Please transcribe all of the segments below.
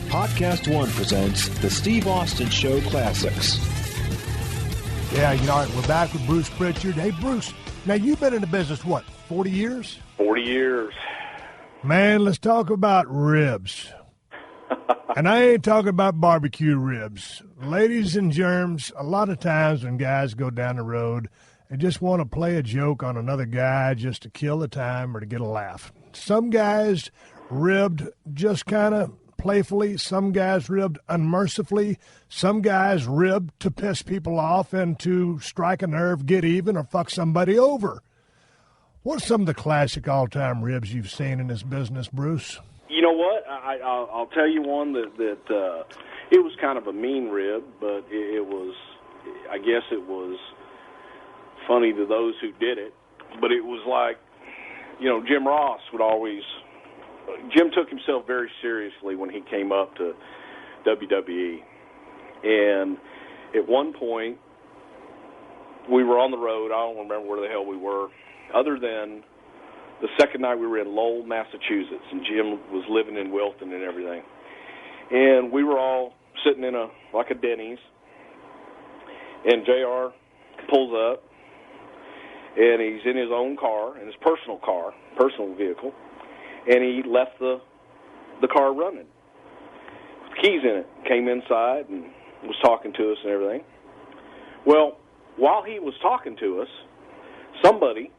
PodcastOne presents the Steve Austin Show Classics. Yeah, we're back with Bruce Pritchard. Hey, Bruce, now you've been in the business, 40 years? 40 years. Man, let's talk about ribs. And I ain't talking about barbecue ribs. Ladies and germs, a lot of times when guys go down the road, they just want to play a joke on another guy just to kill the time or to get a laugh. Some guys ribbed just kind of playfully. Some guys ribbed unmercifully. Some guys ribbed to piss people off and to strike a nerve, get even, or fuck somebody over. What's some of the classic all-time ribs you've seen in this business, Bruce? You know what? I'll tell you one that it was kind of a mean rib, but it was, I guess it was funny to those who did it. But it was like, Jim Ross would always, Jim took himself very seriously when he came up to WWE. And at one point, we were on the road. I don't remember where the hell we were, other than the second night we were in Lowell, Massachusetts, and Jim was living in Wilton and everything. And we were all sitting in a Denny's, and JR pulls up, and he's in his own car, in his personal vehicle, and he left the car running with keys in it. Came inside and was talking to us and everything. Well, while he was talking to us, somebody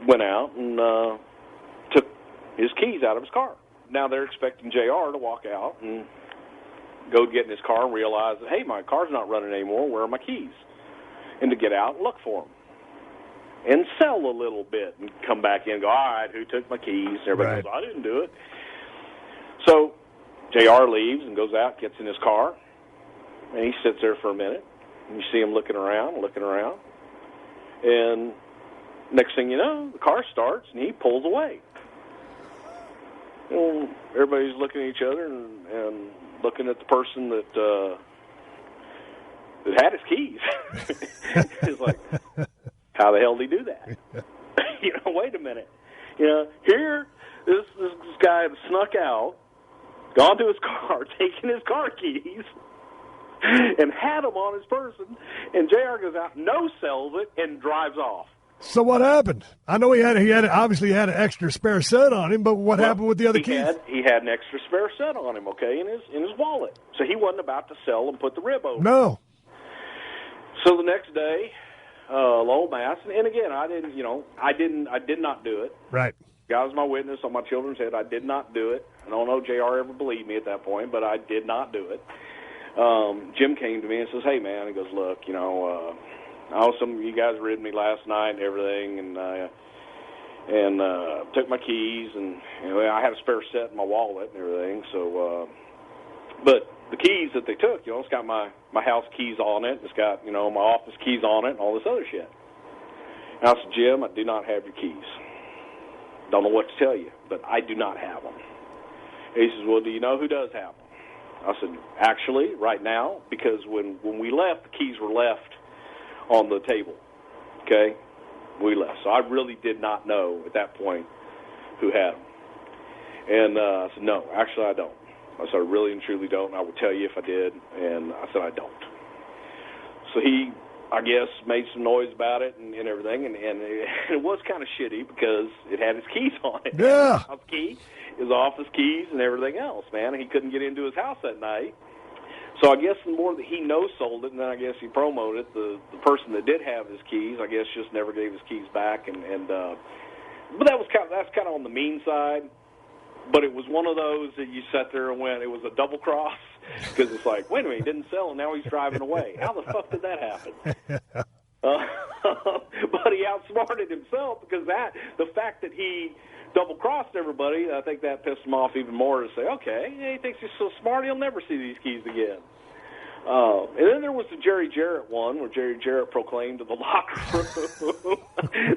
went out and took his keys out of his car. Now they're expecting JR to walk out and go get in his car and realize that, hey, my car's not running anymore. Where are my keys? And to get out and look for them. And sell a little bit and come back in and go, all right, who took my keys? And everybody goes, I didn't do it. So JR leaves and goes out, gets in his car, and he sits there for a minute. And you see him looking around. And next thing you know, the car starts, and he pulls away. And everybody's looking at each other and looking at the person that had his keys. It's like, how the hell did he do that? Wait a minute. Here, this guy snuck out, gone to his car, taken his car keys, and had them on his person, and JR goes out, no-sells it, and drives off. So what happened? I know he obviously had an extra spare set on him, but what happened with the other keys? He had an extra spare set on him, okay, in his wallet. So he wasn't about to sell and put the rib over. No. So the next day, Lowell, Mass, and again, I did not do it. Right. God was my witness on my children's head. I did not do it. I don't know if JR ever believed me at that point, but I did not do it. Jim came to me and says, hey, man, he goes, look, I know some of you guys ribbed me last night and everything, and took my keys, and I had a spare set in my wallet and everything. So, but the keys that they took, it's got my house keys on it, it's got my office keys on it, and all this other shit. And I said, Jim, I do not have your keys. Don't know what to tell you, but I do not have them. And he says, well, do you know who does have them? I said, actually, right now, because when we left, the keys were left on the table, okay? We left. So I really did not know at that point who had them. And I said, no, actually I don't. I said, I really and truly don't. I would tell you if I did. And I said, I don't. So he, I guess, made some noise about it and everything. And it was kind of shitty because it had his keys on it. Yeah. His office keys and everything else, man. And he couldn't get into his house that night. So I guess the more that he no-sold it, and then I guess he promoted it, the person that did have his keys, I guess, just never gave his keys back. But that's kind of on the mean side. But it was one of those that you sat there and went, it was a double cross, because it's like, wait a minute, he didn't sell, and now he's driving away. How the fuck did that happen? But he outsmarted himself, because the fact that he double-crossed everybody, I think that pissed him off even more to say, okay, he thinks he's so smart he'll never see these keys again. And then there was the Jerry Jarrett one, where Jerry Jarrett proclaimed to the locker room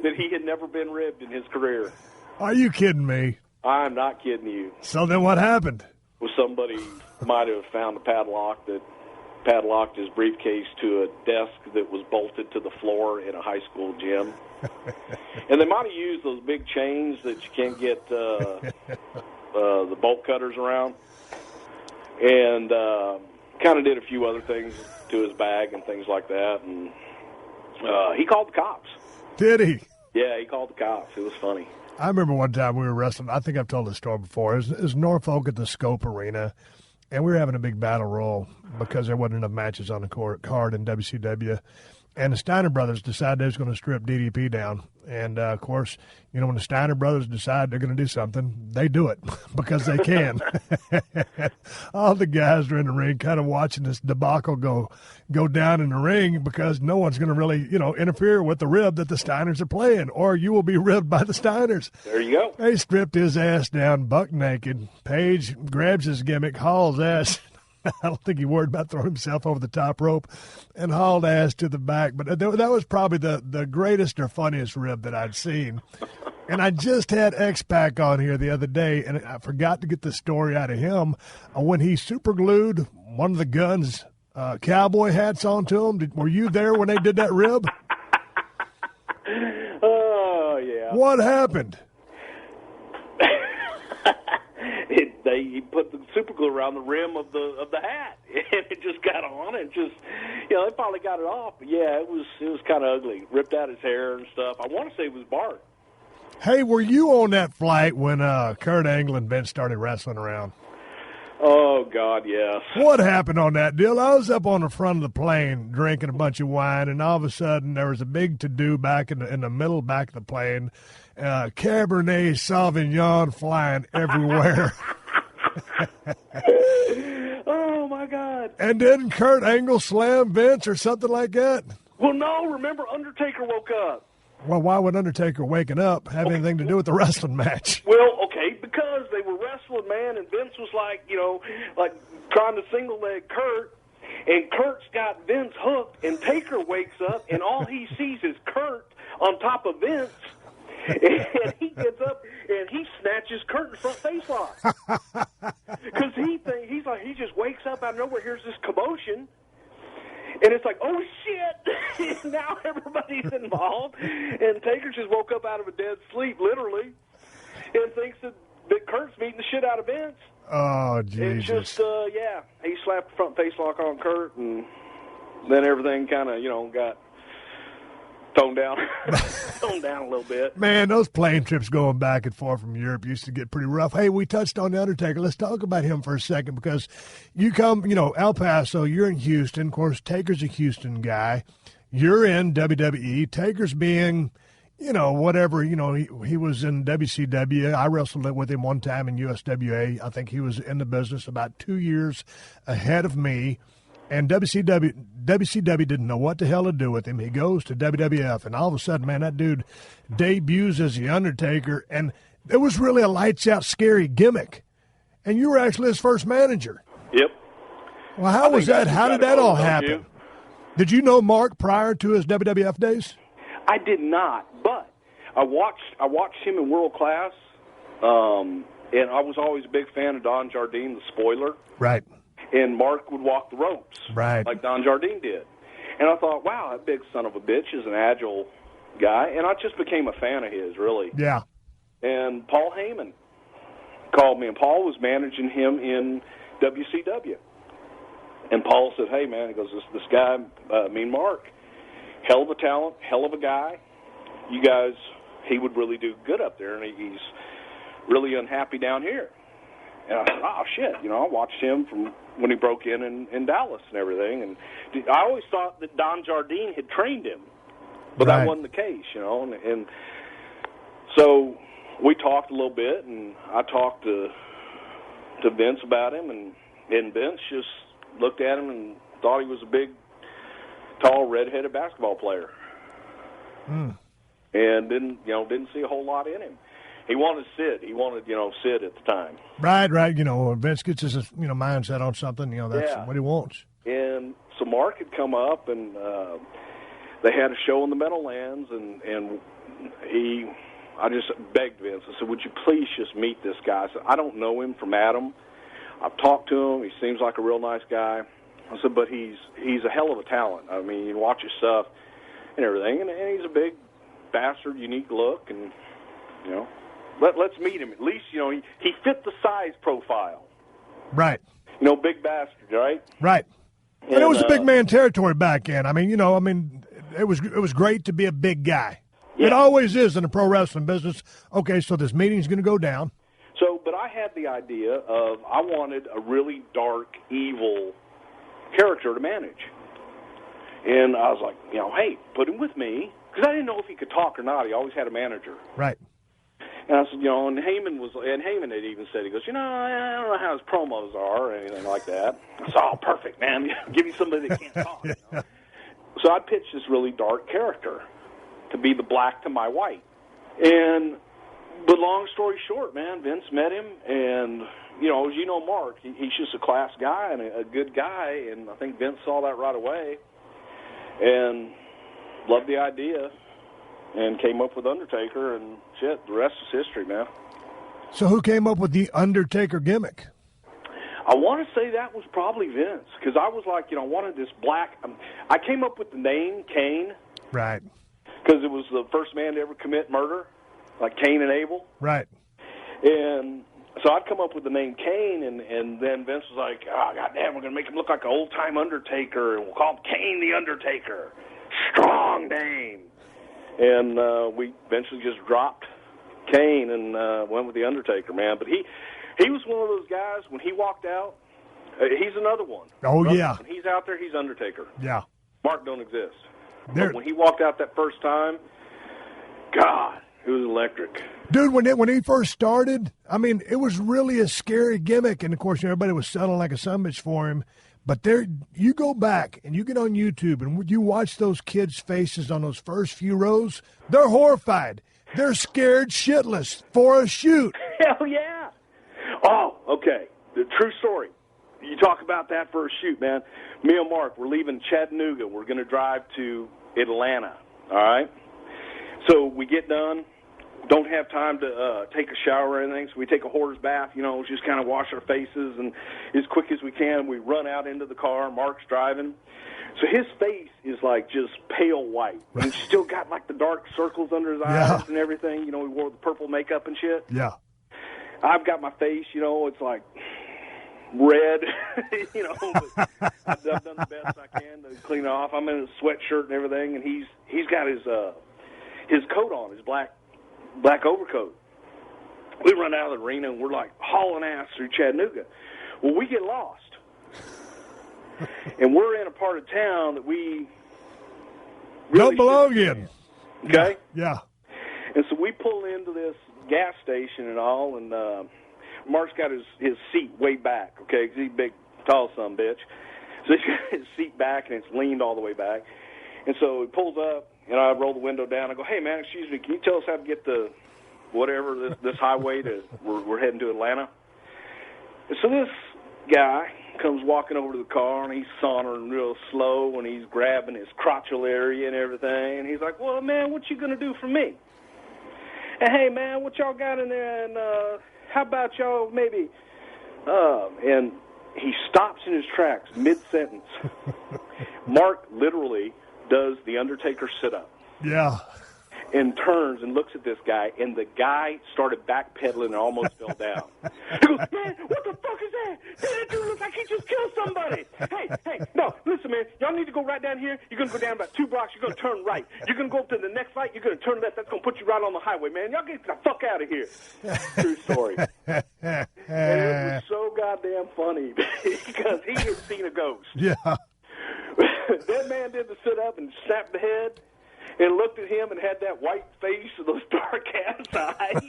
that he had never been ribbed in his career. Are you kidding me? I'm not kidding you. So then what happened? Well, somebody might have found a padlock that padlocked his briefcase to a desk that was bolted to the floor in a high school gym. And they might have used those big chains that you can't get the bolt cutters around. and kind of did a few other things to his bag and things like that. And he called the cops. Did he? Yeah, he called the cops. It was funny. I remember one time we were wrestling. I think I've told this story before. It was Norfolk at the Scope Arena, and we were having a big battle royal because there wasn't enough matches on the card in WCW. And the Steiner brothers decided they was going to strip DDP down. And, of course, you know, when the Steiner brothers decide they're going to do something, they do it because they can. All the guys are in the ring kind of watching this debacle go down in the ring because no one's going to really, you know, interfere with the rib that the Steiners are playing, or you will be ribbed by the Steiners. There you go. They stripped his ass down buck naked. Page grabs his gimmick, hauls ass. I don't think he worried about throwing himself over the top rope, and hauled ass to the back. But that was probably the greatest or funniest rib that I'd seen. And I just had X-Pac on here the other day, and I forgot to get the story out of him. When he superglued one of the Guns cowboy hats onto him, were you there when they did that rib? Oh, yeah. What happened? He put the super glue around the rim of the hat, and it just got on, and just, you know, they finally got it off. But yeah, it was kind of ugly. Ripped out his hair and stuff. I want to say it was Bart. Hey, were you on that flight when Kurt Angle and Vince started wrestling around? Oh God, yes. What happened on that deal? I was up on the front of the plane drinking a bunch of wine, and all of a sudden there was a big to-do back in the middle back of the plane. Cabernet Sauvignon flying everywhere. Oh my God! And didn't Kurt Angle slam Vince or something like that? Well, no. Remember, Undertaker woke up. Well, why would Undertaker waking up have anything to do with the wrestling match? Well, okay, because they were wrestling, man, and Vince was like trying to single leg Kurt, and Kurt's got Vince hooked, and Taker wakes up, and all he sees is Kurt on top of Vince. And he gets up and he snatches Kurt in front face lock because he just wakes up out of nowhere, hears this commotion, and it's like, oh shit! Now everybody's involved, and Taker just woke up out of a dead sleep, literally, and thinks that Kurt's beating the shit out of Vince. Oh Jesus! And just he slapped the front face lock on Kurt, and then everything kind of got toned down a little bit. Man, those plane trips going back and forth from Europe used to get pretty rough. Hey, we touched on The Undertaker. Let's talk about him for a second because you come, El Paso, you're in Houston. Of course, Taker's a Houston guy. You're in WWE. Taker's being, whatever, he was in WCW. I wrestled with him one time in USWA. I think he was in the business about 2 years ahead of me. And WCW didn't know what the hell to do with him. He goes to WWF, and all of a sudden, man, that dude debuts as The Undertaker, and it was really a lights-out, scary gimmick. And you were actually his first manager. Yep. Well, how was that? How did that all happen? Did you know Mark prior to his WWF days? I did not, but I watched him in World Class, and I was always a big fan of Don Jardine, the spoiler. Right. And Mark would walk the ropes, right, like Don Jardine did. And I thought, wow, that big son of a bitch is an agile guy. And I just became a fan of his, really. Yeah. And Paul Heyman called me, and Paul was managing him in WCW. And Paul said, hey, man, he goes, this guy, Mark, hell of a talent, hell of a guy. You guys, he would really do good up there, and he's really unhappy down here. And I thought, oh, shit, I watched him from when he broke in Dallas and everything. And I always thought that Don Jardine had trained him, but that wasn't the case, And so we talked a little bit, and I talked to Vince about him, and Vince just looked at him and thought he was a big, tall, red-headed basketball player. And didn't see a whole lot in him. He wanted Sid. He wanted, Sid at the time. Right. Vince gets his, mindset on something, that's what he wants. And so Mark had come up, and they had a show in the Meadowlands, and I just begged Vince. I said, would you please just meet this guy? I said, I don't know him from Adam. I've talked to him. He seems like a real nice guy. I said, but he's a hell of a talent. I mean, you watch his stuff and everything, and he's a big bastard, unique look, and, Let's meet him. At least, he fit the size profile. Right. Big bastard, right? Right. And it was a big man territory back then. I mean, it was great to be a big guy. Yeah. It always is in the pro wrestling business. Okay, so this meeting's going to go down. So, but I had the idea of I wanted a really dark, evil character to manage. And I was like, hey, put him with me. Because I didn't know if he could talk or not. He always had a manager. Right. And I said, and Heyman had even said, he goes, I don't know how his promos are or anything like that. I said, oh, perfect, man. Give me somebody that can't talk. Yeah. So I pitched this really dark character to be the black to my white. But long story short, man, Vince met him, and, as Mark, he's just a class guy and a good guy, and I think Vince saw that right away and loved the idea and came up with Undertaker, and shit, the rest is history, man. So who came up with the Undertaker gimmick? I want to say that was probably Vince, because I was like, I wanted this black. I came up with the name Kane. Right. Because it was the first man to ever commit murder, like Cain and Abel. Right. And so I'd come up with the name Kane, and then Vince was like, oh, goddamn, we're going to make him look like an old-time Undertaker, and we'll call him Kane the Undertaker. Strong name. And we eventually just dropped Kane and went with the Undertaker, man. But he was one of those guys, when he walked out, he's another one. Oh, yeah. When he's out there, he's Undertaker. Yeah. Mark don't exist. But when he walked out that first time, God, it was electric. Dude, when he first started, I mean, it was really a scary gimmick. And, of course, everybody was selling like a sumbitch for him. But you go back and you get on YouTube and you watch those kids' faces on those first few rows, they're horrified. They're scared shitless for a shoot. Hell yeah. Oh, okay. The true story. You talk about that for a shoot, man. Me and Mark, we're leaving Chattanooga. We're going to drive to Atlanta, all right? So we get done. Don't have time to take a shower or anything, so we take a hoarder's bath, just kind of wash our faces, and as quick as we can, we run out into the car. Mark's driving. So his face is like just pale white. And he's still got like the dark circles under his eyes and everything. He wore the purple makeup and shit. Yeah. I've got my face, it's like red, but I've done the best I can to clean it off. I'm in a sweatshirt and everything, and he's got his coat on, his black overcoat. We run out of the arena, and we're like hauling ass through Chattanooga. Well, we get lost. And we're in a part of town that we really don't belong in. Okay? Yeah. And so we pull into this gas station and all, and Mark's got his seat way back, okay, because he's a big, tall son of a bitch. So he's got his seat back, and it's leaned all the way back. And so he pulls up, and I roll the window down. I go, hey, man, excuse me, can you tell us how to get to whatever, this highway we're heading to Atlanta? And so this guy comes walking over to the car, and he's sauntering real slow, and he's grabbing his crotchal area and everything. And he's like, well, man, what you going to do for me? And, hey, man, what y'all got in there? And how about y'all maybe? And he stops in his tracks mid-sentence. Mark literally does the Undertaker sit-up. Yeah. And turns and looks at this guy, and the guy started backpedaling and almost fell down. He goes, man, what the fuck is that? That dude looks like he just killed somebody. Hey, no, listen, man, y'all need to go right down here. You're going to go down about 2 blocks. You're going to turn right. You're going to go up to the next light. You're going to turn left. That's going to put you right on the highway, man. Y'all get the fuck out of here. True story. And it was so goddamn funny because he had seen a ghost. Yeah. That man did the sit-up and snapped the head. And looked at him and had that white face and those dark-ass eyes.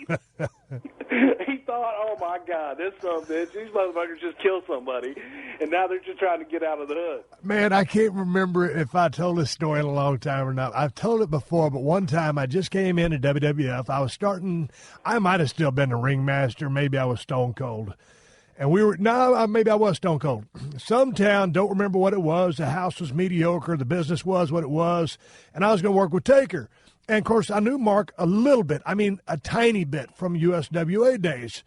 He thought, oh, my God, this son of a bitch, these motherfuckers just killed somebody, and now they're just trying to get out of the hood. Man, I can't remember if I told this story in a long time or not. I've told it before, but one time I just came in at WWF. I might have still been a ringmaster. Maybe I was Stone Cold. And maybe I was Stone Cold. Some town, don't remember what it was. The house was mediocre. The business was what it was. And I was going to work with Taker. And, of course, I knew Mark a little bit. I mean, a tiny bit from USWA days.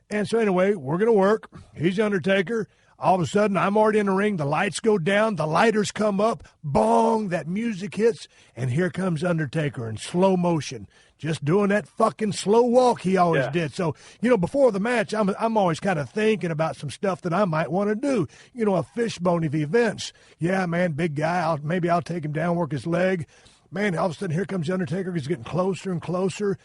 And so anyway, we're going to work. He's the Undertaker. All of a sudden, I'm already in the ring. The lights go down. The lighters come up. Bong, that music hits. And here comes Undertaker in slow motion, just doing that fucking slow walk he always did. So, before the match, I'm always kind of thinking about some stuff that I might want to do. A fishbone of events. Yeah, man, big guy. Maybe I'll take him down, work his leg. Man, all of a sudden, here comes the Undertaker. He's getting closer and closer.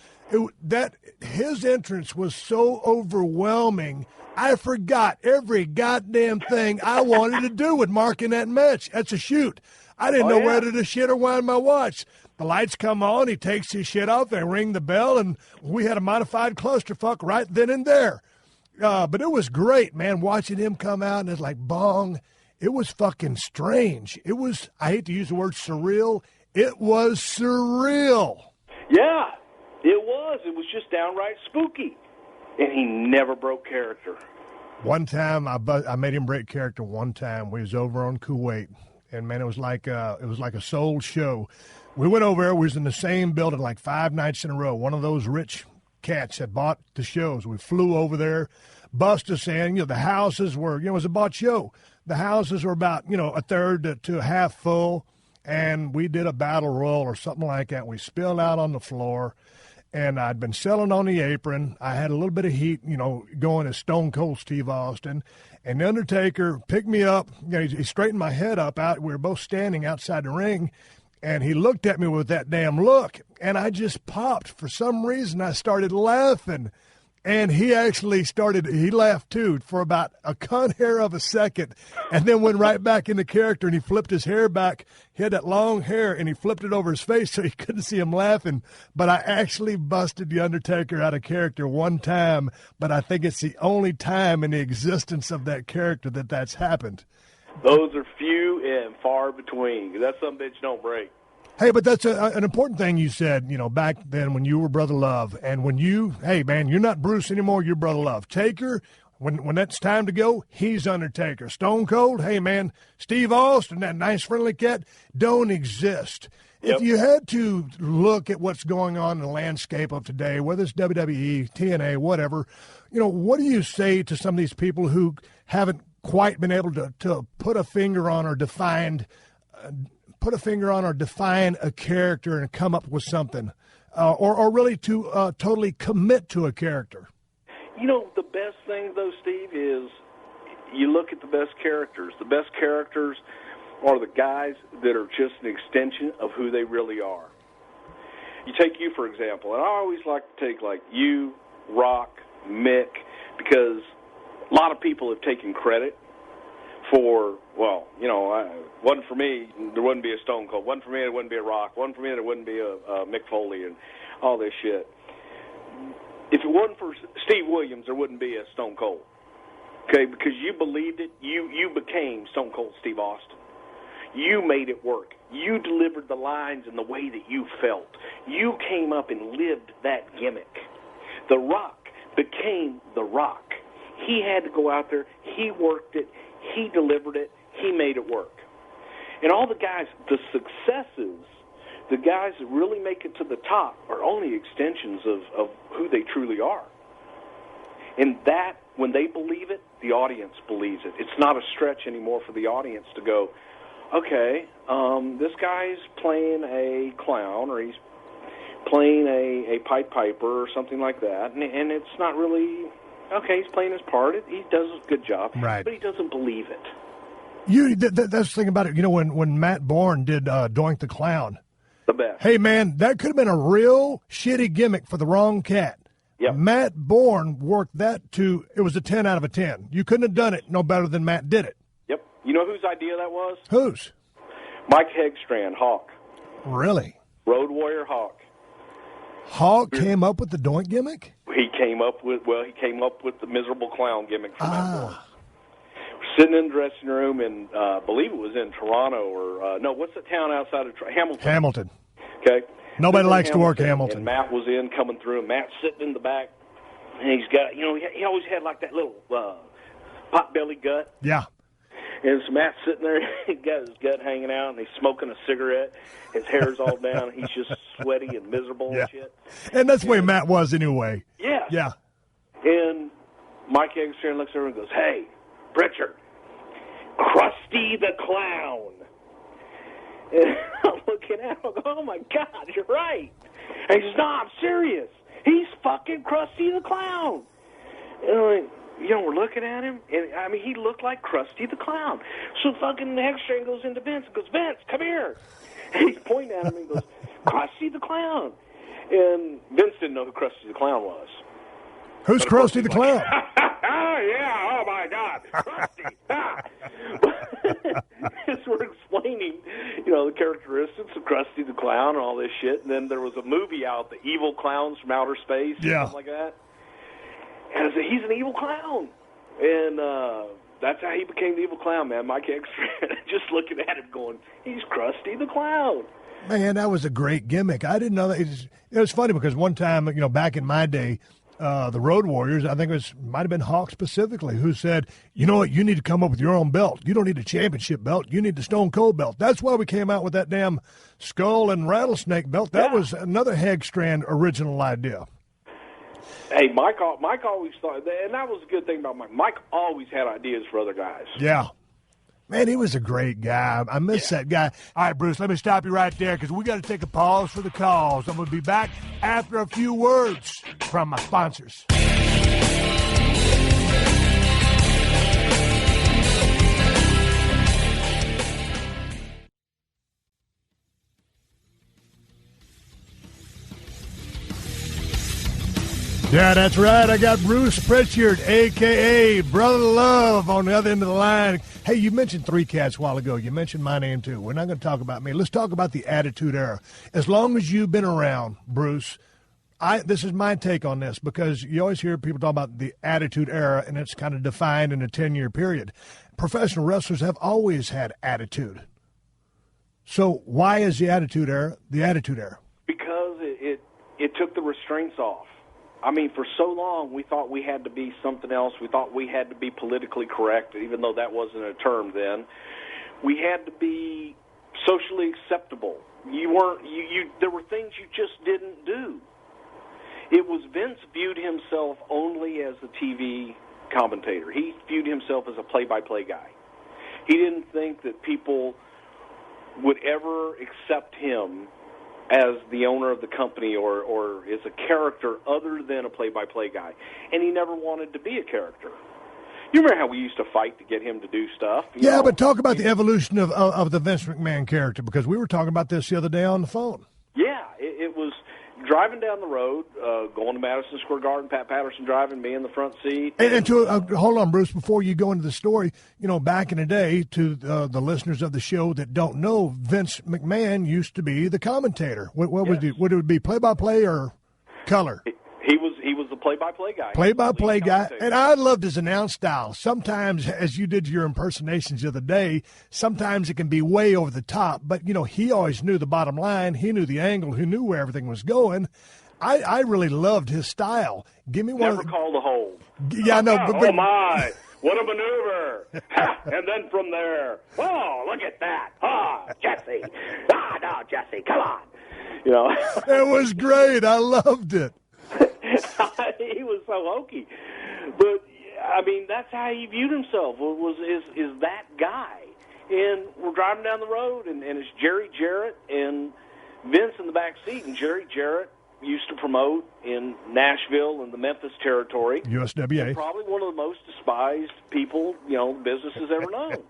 His entrance was so overwhelming. I forgot every goddamn thing I wanted to do with Mark in that match. That's a shoot. I didn't know whether to shit or wind my watch. The lights come on. He takes his shit off. They ring the bell, and we had a modified clusterfuck right then and there. But it was great, man, watching him come out, and it's like, bong. It was fucking strange. It was, I hate to use the word surreal, it was surreal. Yeah, it was. It was just downright spooky. And he never broke character. One time, I made him break character one time. We was over on Kuwait, and man, it was like a soul show. We went over there. We was in the same building like 5 nights in a row. One of those rich cats had bought the shows. We flew over there, bust us in. The houses were, it was a bought show. The houses were about, a third to a half full, and we did a battle royal or something like that. We spilled out on the floor. And I'd been selling on the apron. I had a little bit of heat, going as Stone Cold Steve Austin. And the Undertaker picked me up. He straightened my head up. We were both standing outside the ring. And he looked at me with that damn look. And I just popped. For some reason, I started laughing. And he actually he laughed too for about a cunt hair of a second, and then went right back into character, and he flipped his hair back. He had that long hair, and he flipped it over his face so he couldn't see him laughing. But I actually busted the Undertaker out of character one time, but I think it's the only time in the existence of that character that's happened. Those are few and far between. That's some bitch don't break. Hey, but that's an important thing you said, back then when you were Brother Love. And when hey, man, you're not Bruce anymore, you're Brother Love. Taker, when that's time to go, he's Undertaker. Stone Cold, hey, man, Steve Austin, that nice friendly cat, don't exist. Yep. If you had to look at what's going on in the landscape of today, whether it's WWE, TNA, whatever, what do you say to some of these people who haven't quite been able to put a finger on or define a character and come up with something, or really to totally commit to a character? The best thing, though, Steve, is you look at the best characters. The best characters are the guys that are just an extension of who they really are. You take you, for example, and I always like to take, like, you, Rock, Mick, because a lot of people have taken credit for, wasn't for me, there wouldn't be a Stone Cold. Wasn't for me, there wouldn't be a Rock. Wasn't for me, there wouldn't be a Mick Foley and all this shit. If it wasn't for Steve Williams, there wouldn't be a Stone Cold. Okay, because you believed it, you became Stone Cold Steve Austin. You made it work. You delivered the lines in the way that you felt. You came up and lived that gimmick. The Rock became The Rock. He had to go out there, he worked it, he delivered it, he made it work. And all the guys, the successes, the guys that really make it to the top are only extensions of who they truly are. And that, when they believe it, the audience believes it. It's not a stretch anymore for the audience to go, okay, this guy's playing a clown, or he's playing a Pied Piper or something like that, and it's not really, okay, he's playing his part. He does a good job, right, but he doesn't believe it. That's the thing about it. When Matt Bourne did Doink the Clown, the best. Hey, man, that could have been a real shitty gimmick for the wrong cat. Yep. Matt Bourne worked that it was a 10 out of a 10. You couldn't have done it no better than Matt did it. Yep. You know whose idea that was? Whose? Mike Hegstrand, Hawk. Really? Road Warrior Hawk. Hawk came up with the Doink gimmick? He came up with the miserable clown gimmick for Matt Bourne. Sitting in the dressing room in, I believe it was in Toronto, or, what's the town outside of Hamilton? Hamilton. Okay. Nobody likes to work Hamilton. And Matt was coming through, and Matt's sitting in the back, and he's got, he always had like that little pot-belly gut. Yeah. And so Matt's sitting there, he got his gut hanging out, and he's smoking a cigarette. His hair's all down, and he's just sweaty and miserable and shit. And that's the way Matt was anyway. Yeah. Yeah. And Mike Eggster looks over and goes, "Hey, Pritchard, Krusty the Clown." And I'm looking at him, I go, "Oh, my God, you're right." And he says, "No, I'm serious. He's fucking Krusty the Clown." And I'm like, we're looking at him, and, I mean, he looked like Krusty the Clown. So fucking Eggster goes into Vince and goes, "Vince, come here." And he's pointing at him and goes, "Krusty the Clown." And Vince didn't know who Krusty the Clown was. Who's Krusty the Clown? Yeah, oh my God, Krusty. As we're explaining, the characteristics of Krusty the Clown and all this shit, and then there was a movie out, The Evil Clowns from Outer Space, or something like that. And I said, he's an evil clown. And that's how he became the evil clown, man. Mike Eggster, just looking at him going, he's Krusty the Clown. Man, that was a great gimmick. I didn't know that. It was funny because one time, back in my day, the Road Warriors, I think might have been Hawk specifically, who said, "You know what, you need to come up with your own belt. You don't need a championship belt. You need the Stone Cold belt." That's why we came out with that damn skull and rattlesnake belt. That was another Hegstrand original idea. Hey, Mike always thought, and that was a good thing about Mike. Mike always had ideas for other guys. Yeah. Man, he was a great guy. I miss that guy. All right, Bruce, let me stop you right there because we got to take a pause for the calls. I'm going to be back after a few words from my sponsors. Yeah, that's right. I got Bruce Prichard, a.k.a. Brother Love, on the other end of the line. Hey, you mentioned Three Cats a while ago. You mentioned my name, too. We're not going to talk about me. Let's talk about the Attitude Era. As long as you've been around, Bruce, this is my take on this, because you always hear people talk about the Attitude Era, and it's kind of defined in a 10-year period. Professional wrestlers have always had attitude. So why is the Attitude Era the Attitude Era? Because it took the restraints off. I mean, for so long, we thought we had to be something else. We thought we had to be politically correct, even though that wasn't a term then. We had to be socially acceptable. There were things you just didn't do. It was Vince viewed himself only as a TV commentator. He viewed himself as a play-by-play guy. He didn't think that people would ever accept him as the owner of the company or as a character other than a play-by-play guy. And he never wanted to be a character. You remember how we used to fight to get him to do stuff? But talk about the evolution of the Vince McMahon character, because we were talking about this the other day on the phone. Yeah, it was driving down the road, going to Madison Square Garden, Pat Patterson driving, me in the front seat. And to hold on, Bruce, before you go into the story, back in the day, to the listeners of the show that don't know, Vince McMahon used to be the commentator. What would it be, play-by-play or color? He was the play-by-play guy. Play-by-play guy. And I loved his announce style. Sometimes, as you did your impersonations the other day, sometimes it can be way over the top. But, he always knew the bottom line. He knew the angle. He knew where everything was going. I really loved his style. Give me one. Never called a hold. Yeah, no. But, oh, my. What a maneuver. And then from there, oh, look at that. Jesse. No, Jesse, come on. It was great. I loved it. He was so hokey. But, I mean, that's how he viewed himself, is that guy. And we're driving down the road, and it's Jerry Jarrett and Vince in the back seat. And Jerry Jarrett used to promote in Nashville and the Memphis territory. USWA. Probably one of the most despised people, business has ever known.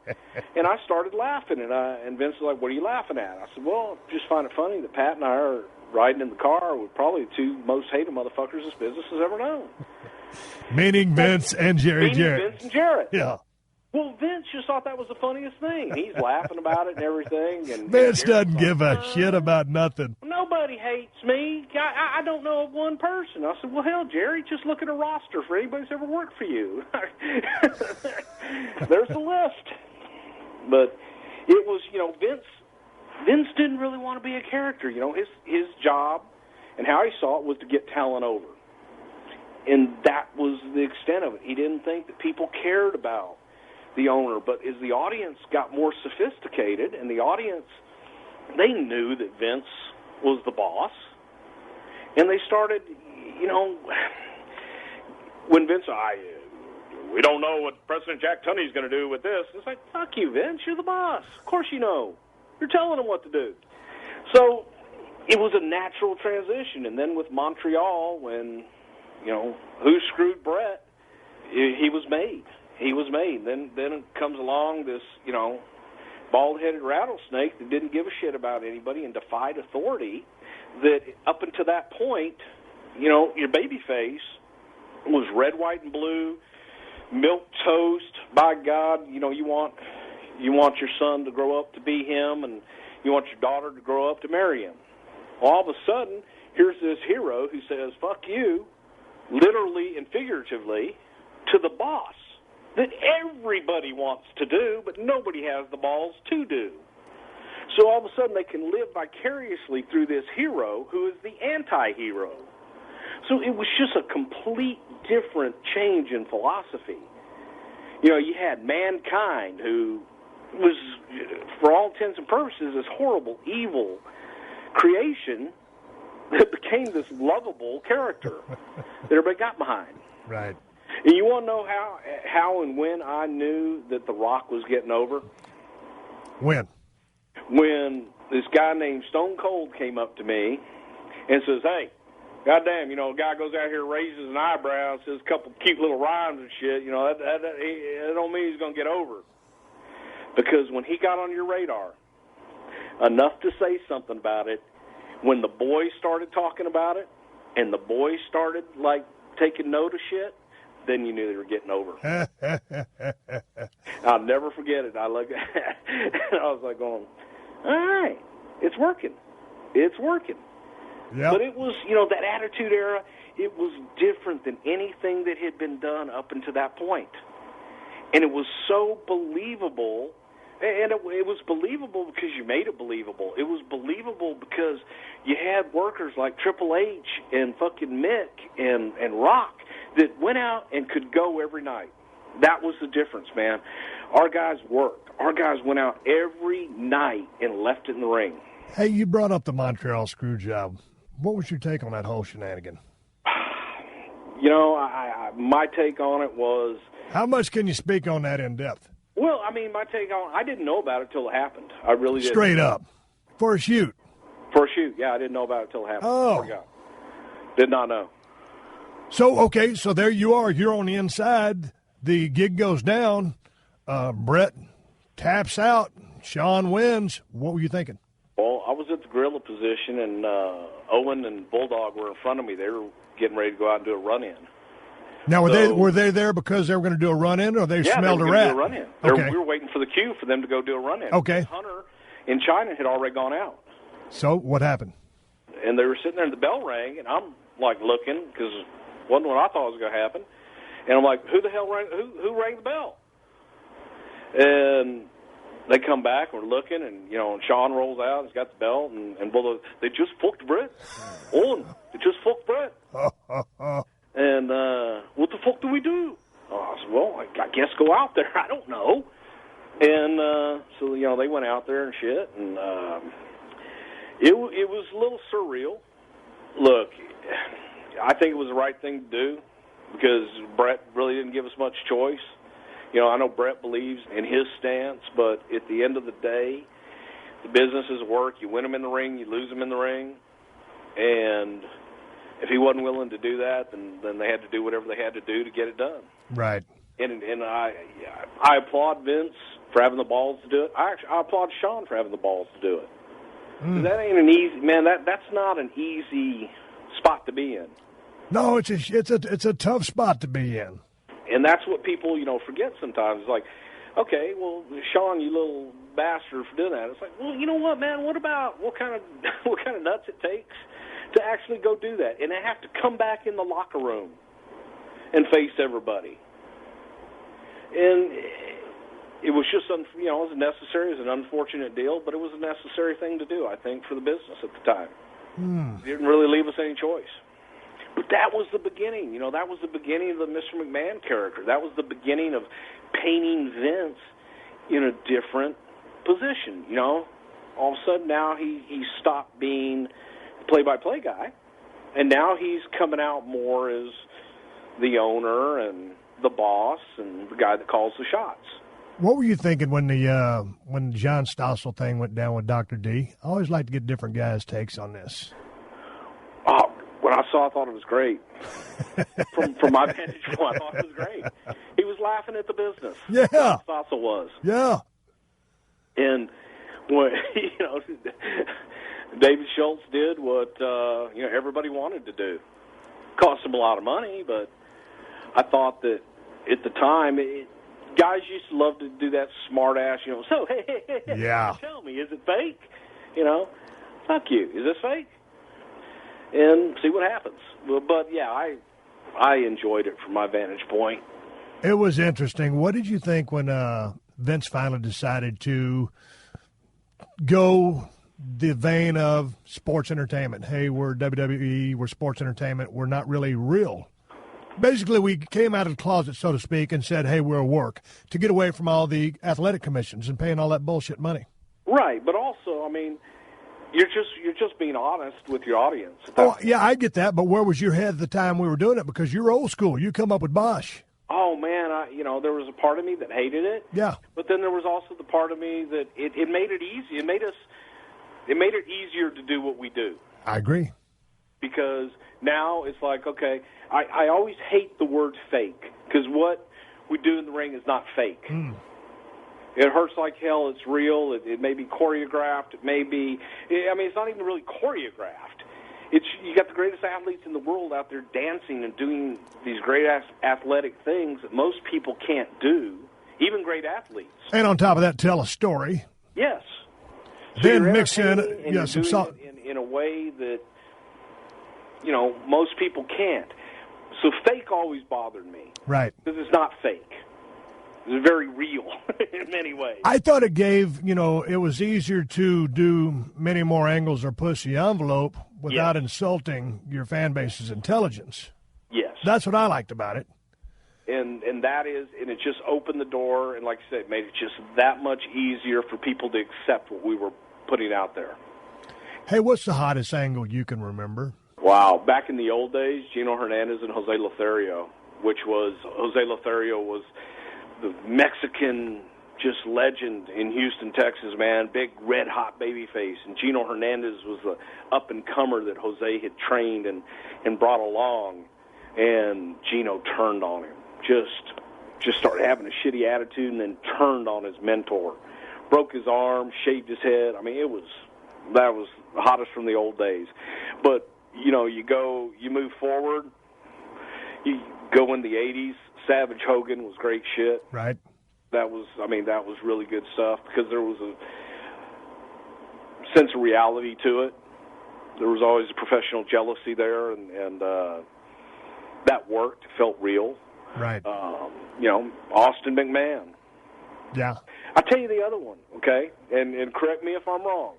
And I started laughing, and Vince was like, "What are you laughing at?" I said, "Well, just find it funny that Pat and I are riding in the car with probably the two most hated motherfuckers this business has ever known." Meaning Vince and Jerry Jarrett. Vince and Jarrett. Yeah. Well, Vince just thought that was the funniest thing. He's laughing about it and everything. And Vince doesn't give a shit about nothing. Nobody hates me. I don't know of one person. I said, well, hell, Jerry, just look at a roster for anybody who's ever worked for you. There's the list. But it was, Vince didn't really want to be a character. His job and how he saw it was to get talent over. And that was the extent of it. He didn't think that people cared about the owner. But as the audience got more sophisticated, and the audience, they knew that Vince was the boss. And they started, when Vince, we don't know what President Jack Tunney's going to do with this. It's like, fuck you, Vince. You're the boss. Of course you know. You're telling him what to do. So it was a natural transition. And then with Montreal, when, who screwed Brett, he was made. He was made. Then it comes along this, bald-headed rattlesnake that didn't give a shit about anybody and defied authority, that up until that point, your baby face was red, white, and blue, milk toast. By God, you want your son to grow up to be him, and you want your daughter to grow up to marry him. All of a sudden, here's this hero who says, fuck you, literally and figuratively, to the boss that everybody wants to do, but nobody has the balls to do. So all of a sudden they can live vicariously through this hero who is the anti-hero. So it was just a complete different change in philosophy. You had Mankind, who was, for all intents and purposes, this horrible, evil creation that became this lovable character that everybody got behind. Right. And you want to know how and when I knew that The Rock was getting over? When? When this guy named Stone Cold came up to me and says, hey, goddamn, a guy goes out here, raises an eyebrow, says a couple cute little rhymes and shit, that don't mean he's going to get over. Because when he got on your radar, enough to say something about it, when the boys started talking about it, and the boys started, taking note of shit, then you knew they were getting over. I'll never forget it. I looked at and I was like going, all right, it's working. It's working. Yep. But it was, that Attitude Era, it was different than anything that had been done up until that point. And it was so believable. And it was believable because you made it believable. It was believable because you had workers like Triple H and fucking Mick and Rock that went out and could go every night. That was the difference, man. Our guys worked. Our guys went out every night and left it in the ring. Hey, you brought up the Montreal screw job. What was your take on that whole shenanigan? My take on it was... How much can you speak on that in depth? Well, my take on I didn't know about it till it happened. I really didn't. Straight up. For a shoot. For a shoot, yeah. I didn't know about it till it happened. Oh. Did not know. So, okay, so there you are. You're on the inside. The gig goes down. Brett taps out. Shawn wins. What were you thinking? Well, I was at the gorilla position, and Owen and Bulldog were in front of me. They were getting ready to go out and do a run-in. Now, were they there because they were going to do a run-in, or they smelled a rat? Yeah, they were going to do a run-in. Okay. We were waiting for the cue for them to go do a run-in. Okay. Hunter in China had already gone out. So what happened? And they were sitting there, and the bell rang, and I'm, looking, because it wasn't what I thought was going to happen. And I'm like, who the hell rang, who rang the bell? And they come back, and we're looking, and, and Shawn rolls out, he's got the belt, and Bulldog, they just fucked Brett. Owen, they just fucked Brett. And what the fuck do we do? I said, well, I guess go out there. I don't know. And so, they went out there and shit, and it was a little surreal. Look, I think it was the right thing to do because Brett really didn't give us much choice. I know Brett believes in his stance, but at the end of the day, the business is work. You win them in the ring, you lose them in the ring, and if he wasn't willing to do that, then they had to do whatever they had to do to get it done. Right. And I applaud Vince for having the balls to do it. I applaud Shawn for having the balls to do it. That ain't an easy, man. That's not an easy spot to be in. No, it's a tough spot to be in. And that's what people forget sometimes. It's like, okay, well, Shawn, you little bastard for doing that. It's like, well, you know what, man? What about what kind of nuts it takes to actually go do that, and they have to come back in the locker room and face everybody. And it was just, it was necessary. It was an unfortunate deal, but it was a necessary thing to do, I think, for the business at the time. It didn't really leave us any choice. But that was the beginning. That was the beginning of the Mr. McMahon character. That was the beginning of painting Vince in a different position. All of a sudden now he stopped being play-by-play guy, and now he's coming out more as the owner and the boss and the guy that calls the shots. What were you thinking when the John Stossel thing went down with Dr. D? I always like to get different guys' takes on this. Oh, when I saw it, I thought it was great. From my vantage point, I thought it was great. He was laughing at the business. Yeah. John Stossel was. Yeah. And when, David Schultz did what everybody wanted to do. Cost him a lot of money, but I thought that at the time, guys used to love to do that smart ass, so, hey, yeah. Tell me, is it fake? Fuck you. Is this fake? And see what happens. But yeah, I enjoyed it from my vantage point. It was interesting. What did you think when Vince finally decided to go the vein of sports entertainment? Hey, we're WWE, we're sports entertainment, we're not really real. Basically, we came out of the closet, so to speak, and said, hey, we're work, to get away from all the athletic commissions and paying all that bullshit money. Right, but also, I mean, you're just being honest with your audience. Oh, yeah, I get that, but where was your head at the time we were doing it? Because you're old school. You come up with Bosch. Oh, man, there was a part of me that hated it. Yeah. But then there was also the part of me that it made it easy. It made it easier to do what we do. I agree. Because now it's like, okay, I always hate the word fake, because what we do in the ring is not fake. Mm. It hurts like hell. It's real. It may be choreographed. It may be, it's not even really choreographed. You got the greatest athletes in the world out there dancing and doing these great athletic things that most people can't do, even great athletes. And on top of that, tell a story. Yes. So then mix in some salt. In a way that, most people can't. So fake always bothered me. Right. Because it's not fake. It's very real in many ways. I thought it gave, it was easier to do many more angles or push the envelope without insulting your fan base's intelligence. Yes. That's what I liked about it. And it just opened the door, and like I said, it made it just that much easier for people to accept what we were putting out there. Hey, what's the hottest angle you can remember? Wow. Back in the old days, Gino Hernandez and Jose Lothario, Jose Lothario was the Mexican just legend in Houston, Texas, man. Big, red-hot baby face. And Gino Hernandez was the up-and-comer that Jose had trained and brought along. And Gino turned on him. Just started having a shitty attitude and then turned on his mentor. Broke his arm, shaved his head. I mean, that was the hottest from the old days. But, you move forward. You go in the 80s. Savage Hogan was great shit. Right. That was really good stuff because there was a sense of reality to it. There was always a professional jealousy there, and that worked. It felt real. Right. Austin McMahon. Yeah. I'll tell you the other one, okay? And correct me if I'm wrong.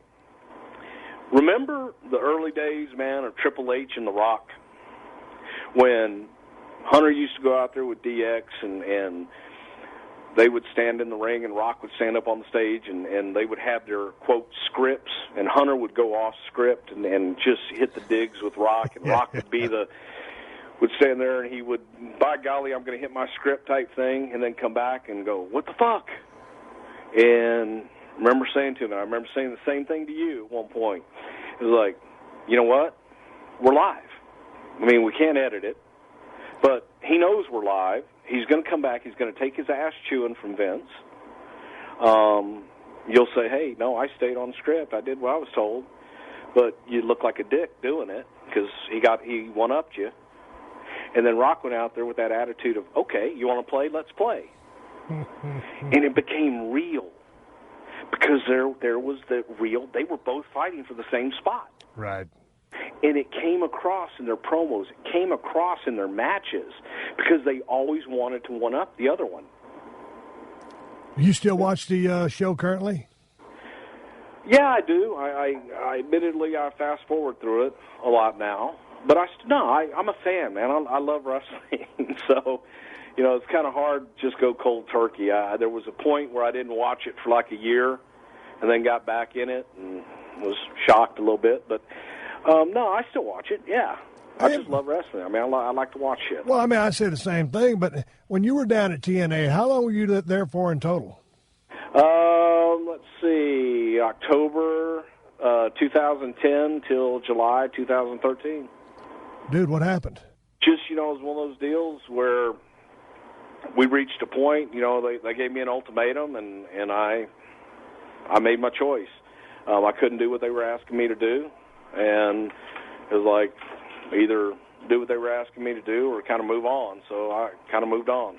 Remember the early days, man, of Triple H and The Rock? When Hunter used to go out there with DX and they would stand in the ring and Rock would stand up on the stage and they would have their, quote, scripts, and Hunter would go off script and just hit the digs with Rock, and Rock would stand there and he would, by golly, I'm going to hit my script type thing, and then come back and go, what the fuck? And I remember saying the same thing to you at one point. It was like, you know what? We're live. I mean, we can't edit it. But he knows we're live. He's going to come back. He's going to take his ass chewing from Vince. You'll say, hey, no, I stayed on script. I did what I was told. But you look like a dick doing it because he one-upped you. And then Rock went out there with that attitude of, okay, you want to play? Let's play. And it became real because there was the real. They were both fighting for the same spot. Right. And it came across in their promos. It came across in their matches because they always wanted to one-up the other one. You still watch the show currently? Yeah, I do. I admittedly, I fast-forward through it a lot now. But I'm a fan, man. I love wrestling. So, it's kind of hard to just go cold turkey. There was a point where I didn't watch it for like a year and then got back in it and was shocked a little bit. But, no, I still watch it, yeah. I just love wrestling. I mean, I like to watch shit. Well, I mean, I say the same thing, but when you were down at TNA, how long were you there for in total? Let's see, October 2010 till July 2013. Dude, what happened? Just, it was one of those deals where we reached a point, they gave me an ultimatum, and I made my choice. I couldn't do what they were asking me to do, and it was like either do what they were asking me to do or kind of move on. So I kind of moved on.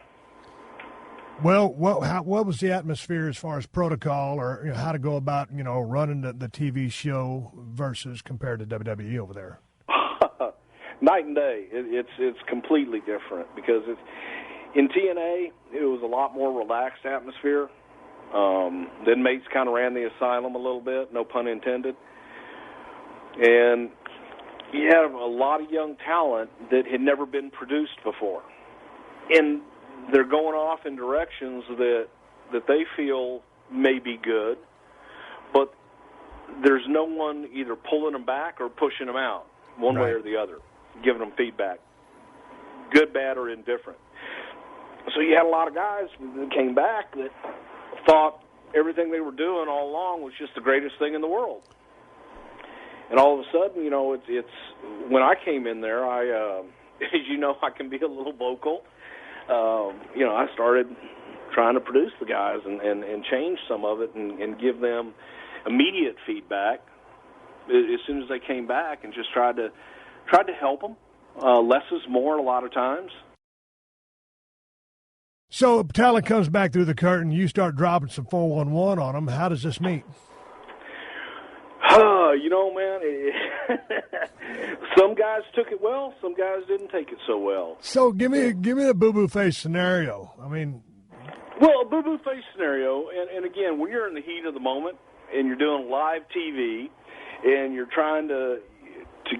Well, what was the atmosphere as far as protocol or how to go about, running the TV show versus compared to WWE over there? Night and day. It's completely different because in TNA, it was a lot more relaxed atmosphere. The inmates kind of ran the asylum a little bit, no pun intended. And you had a lot of young talent that had never been produced before. And they're going off in directions that they feel may be good, but there's no one either pulling them back or pushing them out, one way or the other, giving them feedback, good, bad, or indifferent. So you had a lot of guys that came back that thought everything they were doing all along was just the greatest thing in the world. And all of a sudden, it's when I came in there, as you know, I can be a little vocal. I started trying to produce the guys and change some of it and give them immediate feedback as soon as they came back, and just tried to help them. Less is more a lot of times. So talent comes back through the curtain. You start dropping some 411 on them. How does this meet? Man, some guys took it well. Some guys didn't take it so well. So give me a boo-boo face scenario. I mean, well, a boo-boo face scenario, and again, when you're in the heat of the moment and you're doing live TV and you're trying to